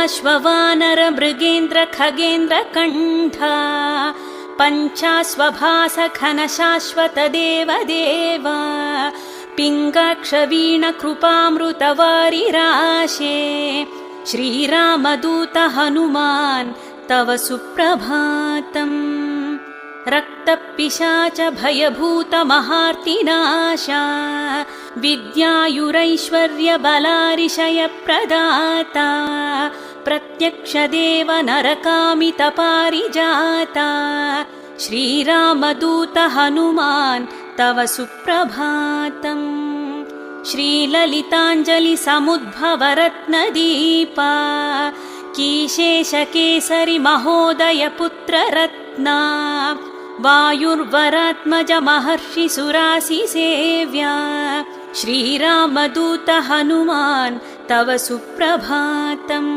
पञ्चाश्ववानर मृगेन्द्र खगेन्द्र कण्ठा पञ्चाश्वभास घन शाश्वत देव देवा पिङ्गाक्षवीण कृपामृतवारिराशे श्रीरामदूत हनुमान् तव सुप्रभातम्। रक्तपिशाच भयभूत महार्तिनाशा विद्यायुरैश्वर्य बलारिशय प्रदाता प्रत्यक्षदेव नरकामित पारिजाता श्रीरामदूत हनुमान् तव सुप्रभातम्। श्रीललिताञ्जलि समुद्भव रत्नदीपा कीशेषकेसरि महोदय पुत्र रत्ना वायुर्वरात्मज महर्षि सुरासि सेव्या श्रीरामदूत हनुमान् तव सुप्रभातम्।